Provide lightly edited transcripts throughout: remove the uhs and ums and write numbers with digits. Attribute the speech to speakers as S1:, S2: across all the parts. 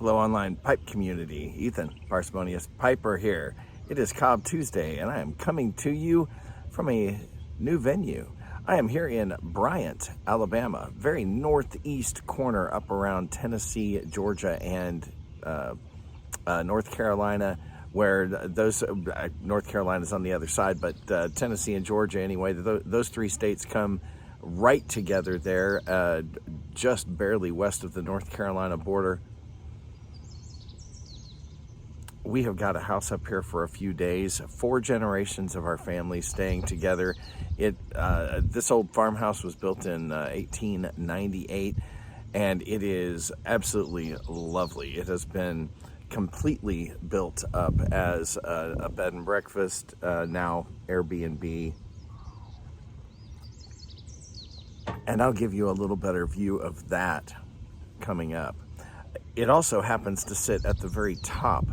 S1: Hello, online pipe community. Ethan, Parsimonious Piper here. It is Cobb Tuesday, and I am coming to you from a new venue. I am here in Bryant, Alabama, very northeast corner up around Tennessee, Georgia, and North Carolina, where those, North Carolina's on the other side, but Tennessee and Georgia anyway, those three states come right together there, just barely west of the North Carolina border. We have got a house up here for a few days, 4 generations of our family staying together. This old farmhouse was built in 1898, and it is absolutely lovely. It has been completely built up as a bed and breakfast, now Airbnb. And I'll give you a little better view of that coming up. It also happens to sit at the very top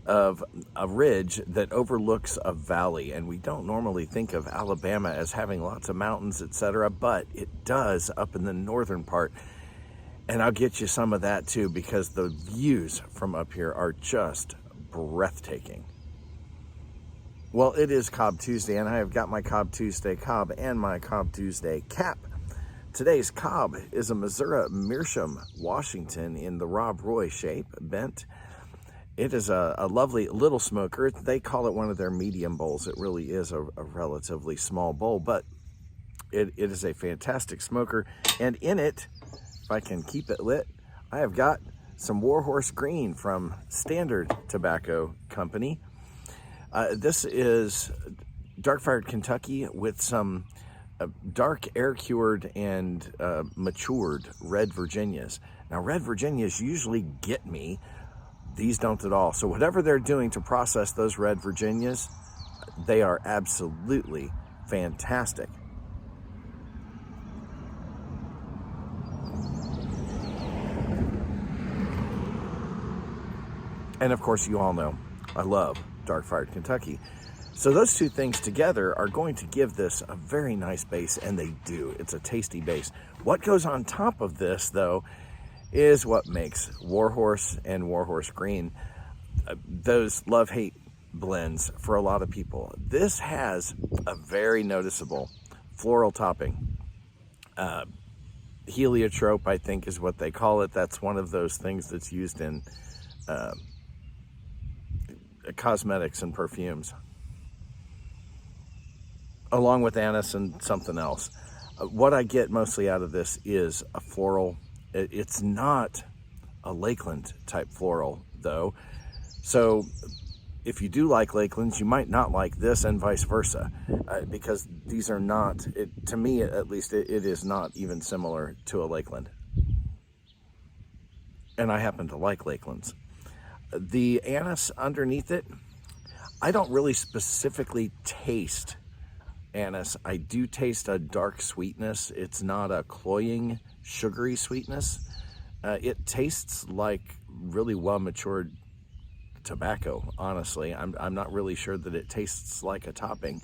S1: of a ridge that overlooks a valley, and we don't normally think of Alabama as having lots of mountains, etc., but it does up in the northern part. And I'll get you some of that too, because the views from up here are just breathtaking. Well, it is Cobb Tuesday, and I have got my Cobb Tuesday cob and my Cobb Tuesday cap. Today's cob is a Missouri Meerschaum Washington in the Rob Roy shape, bent. It is a lovely little smoker. They call it one of their medium bowls. It really is a relatively small bowl, but it is a fantastic smoker. And in it, if I can keep it lit, I have got some Warhorse Green from Standard Tobacco Company. This is dark-fired Kentucky with some dark air-cured and matured red Virginias. Now, red Virginias usually get me. These don't at all. So whatever they're doing to process those red Virginias, they are absolutely fantastic. And of course, you all know I love dark-fired Kentucky. So those two things together are going to give this a very nice base, and they do. It's a tasty base. What goes on top of this, though, is what makes Warhorse and Warhorse Green those love-hate blends for a lot of people. This has a very noticeable floral topping. Heliotrope, I think, is what they call it. That's one of those things that's used in cosmetics and perfumes, along with anise and something else. What I get mostly out of this is a floral. It's not a Lakeland type floral, though. So if you do like Lakelands, you might not like this, and vice versa, because these are not, to me at least, it is not even similar to a Lakeland. And I happen to like Lakelands. The anise underneath it, I don't really specifically taste anise. I do taste a dark sweetness. It's not a cloying, sugary sweetness. It tastes like really well-matured tobacco, honestly. I'm not really sure that it tastes like a topping.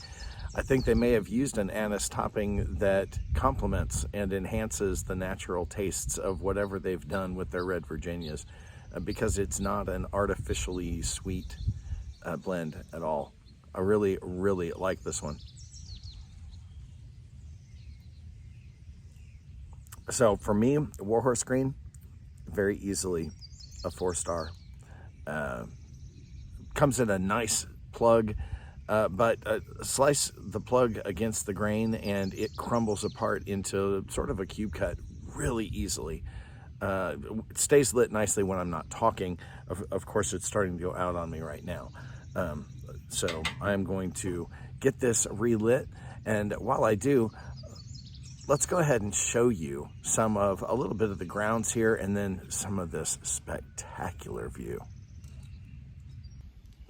S1: I think they may have used an anise topping that complements and enhances the natural tastes of whatever they've done with their red Virginias, because it's not an artificially sweet blend at all. I really, really like this one. So for me, Warhorse Green, very easily a 4-star. Comes in a nice plug, but slice the plug against the grain and it crumbles apart into sort of a cube cut really easily. It stays lit nicely when I'm not talking. Of course, it's starting to go out on me right now. So I'm going to get this relit, and while I do, let's go ahead and show you a little bit of the grounds here, and then some of this spectacular view.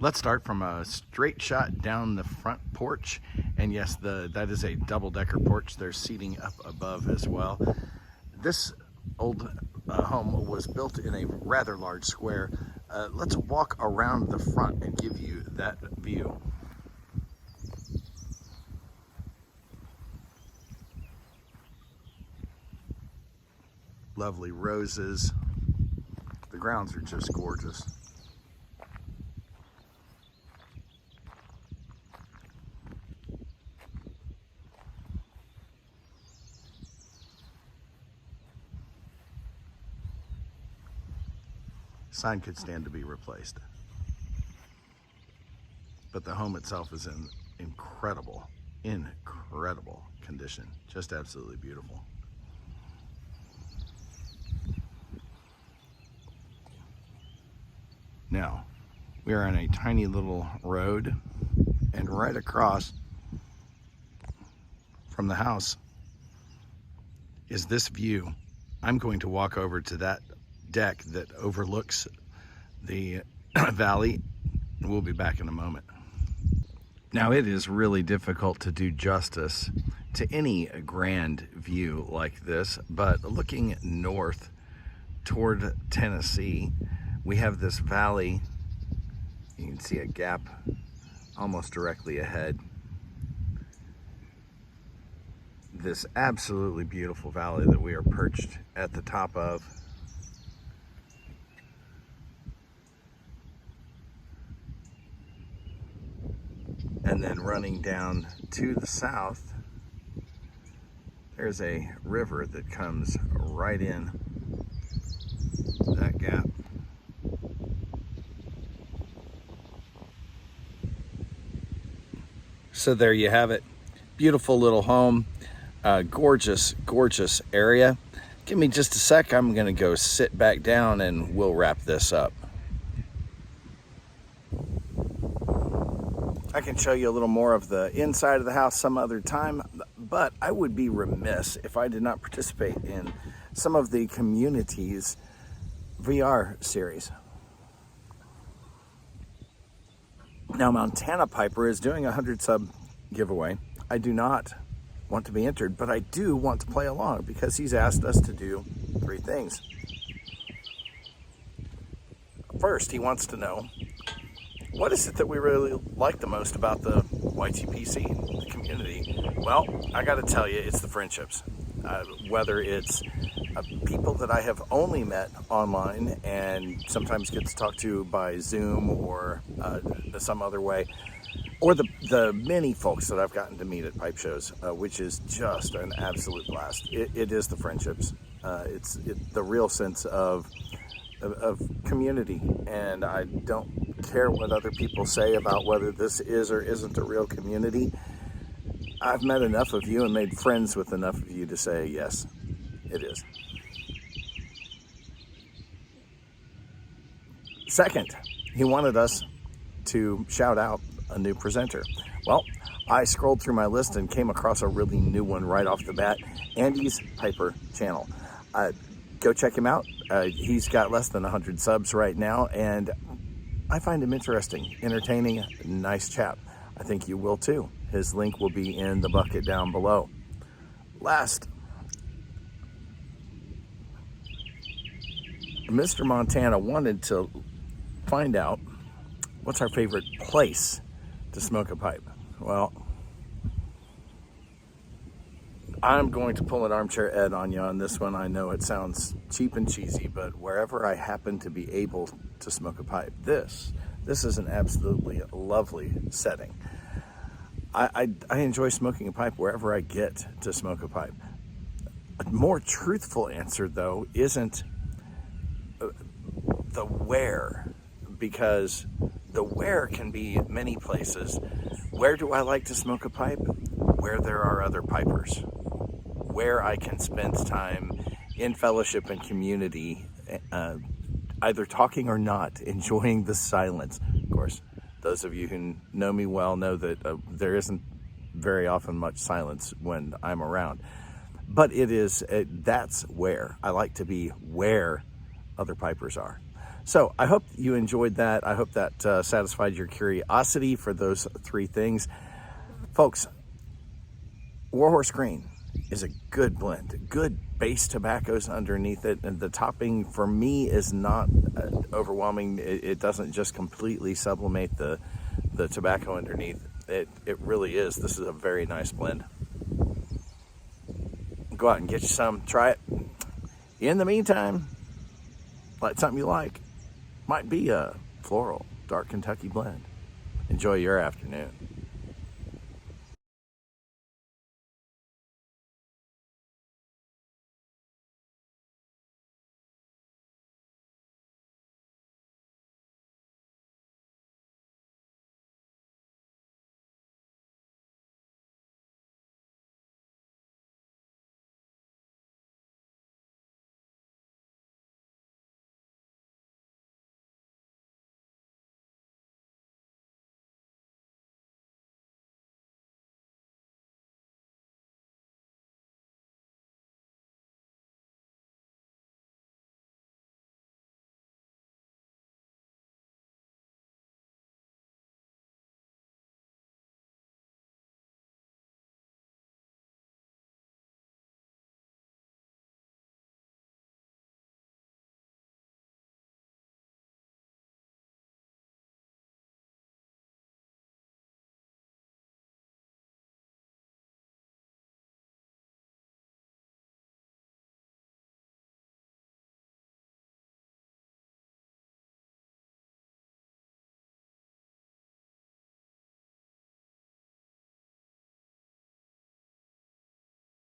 S1: Let's start from a straight shot down the front porch. And yes, that is a double-decker porch. There's seating up above as well. This old home was built in a rather large square. Let's walk around the front and give you that view. Lovely roses. The grounds are just gorgeous. Sign could stand to be replaced. But the home itself is in incredible condition. Just absolutely beautiful. Now, we are on a tiny little road, and right across from the house is this view. I'm going to walk over to that deck that overlooks the valley. We'll be back in a moment. Now, it is really difficult to do justice to any grand view like this, but looking north toward Tennessee, we have this valley. You can see a gap almost directly ahead. This absolutely beautiful valley that we are perched at the top of. And then running down to the south, there's a river that comes right in that gap. So there you have it. Beautiful little home. Gorgeous, gorgeous area. Give me just a sec. I'm going to go sit back down and we'll wrap this up. I can show you a little more of the inside of the house some other time, but I would be remiss if I did not participate in some of the community's VR series. Now, MontanaPiper is doing a 100 sub giveaway. I do not want to be entered, but I do want to play along because he's asked us to do 3 things. First, he wants to know, what is it that we really like the most about the YTPC, the community? Well, I got to tell you, it's the friendships. Whether it's people that I have only met online and sometimes get to talk to by Zoom or some other way, or the many folks that I've gotten to meet at pipe shows, which is just an absolute blast. It is the friendships. It's the real sense of community, and I don't care what other people say about whether this is or isn't a real community. I've met enough of you and made friends with enough of you to say, yes, it is. Second, he wanted us to shout out a new presenter. Well, I scrolled through my list and came across a really new one right off the bat, Andy's Piper channel. Go check him out. He's got less than 100 subs right now, and I find him interesting, entertaining, nice chap. I think you will too. His link will be in the bucket down below. Last, Mr. Montana wanted to find out what's our favorite place to smoke a pipe. Well, I'm going to pull an armchair Ed on you on this one. I know it sounds cheap and cheesy, but wherever I happen to be able to smoke a pipe, this is an absolutely lovely setting. I enjoy smoking a pipe wherever I get to smoke a pipe. A more truthful answer, though, isn't the where, because the where can be many places. Where do I like to smoke a pipe? Where there are other pipers. Where I can spend time in fellowship and community, either talking or not, enjoying the silence. Of course, those of you who know me well know that there isn't very often much silence when I'm around. But it is, that's where I like to be, where other pipers are. So I hope you enjoyed that. I hope that satisfied your curiosity for those 3 things. Folks, Warhorse Green is a good blend, good base tobaccos underneath it, and the topping for me is not overwhelming. It doesn't just completely sublimate the tobacco underneath. It really is. This is a very nice blend. Go out and get you some, try it. In the meantime, Light something you like. Might be a floral, dark Kentucky blend. Enjoy your afternoon.